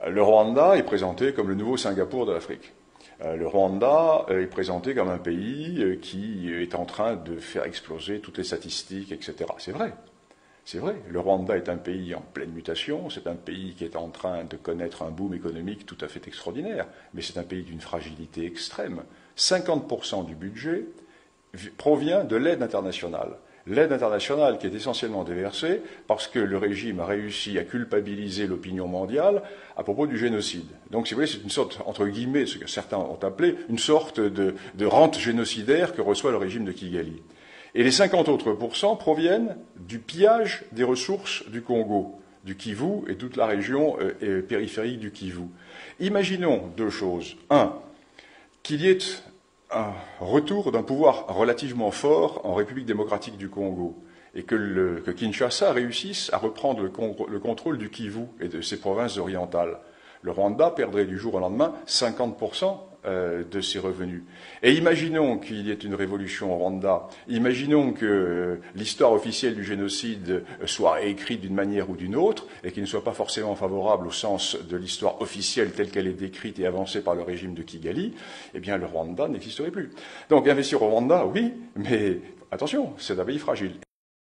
Le Rwanda est présenté comme le nouveau Singapour de l'Afrique. Le Rwanda est présenté comme un pays qui est en train de faire exploser toutes les statistiques, etc. C'est vrai. C'est vrai, le Rwanda est un pays en pleine mutation, c'est un pays qui est en train de connaître un boom économique tout à fait extraordinaire, mais c'est un pays d'une fragilité extrême. 50% du budget provient de l'aide internationale. L'aide internationale qui est essentiellement déversée parce que le régime a réussi à culpabiliser l'opinion mondiale à propos du génocide. Donc, si vous voulez, c'est une sorte, entre guillemets, ce que certains ont appelé, une sorte de rente génocidaire que reçoit le régime de Kigali. Et les 50 autres pourcents proviennent du pillage des ressources du Congo, du Kivu et toute la région périphérique du Kivu. Imaginons deux choses. Un, qu'il y ait un retour d'un pouvoir relativement fort en République démocratique du Congo et que Kinshasa réussisse à reprendre le contrôle du Kivu et de ses provinces orientales. Le Rwanda perdrait du jour au lendemain 50% de ses revenus. Et imaginons qu'il y ait une révolution au Rwanda, imaginons que l'histoire officielle du génocide soit écrite d'une manière ou d'une autre, et qu'il ne soit pas forcément favorable au sens de l'histoire officielle telle qu'elle est décrite et avancée par le régime de Kigali, eh bien le Rwanda n'existerait plus. Donc investir au Rwanda, oui, mais attention, c'est un pays fragile.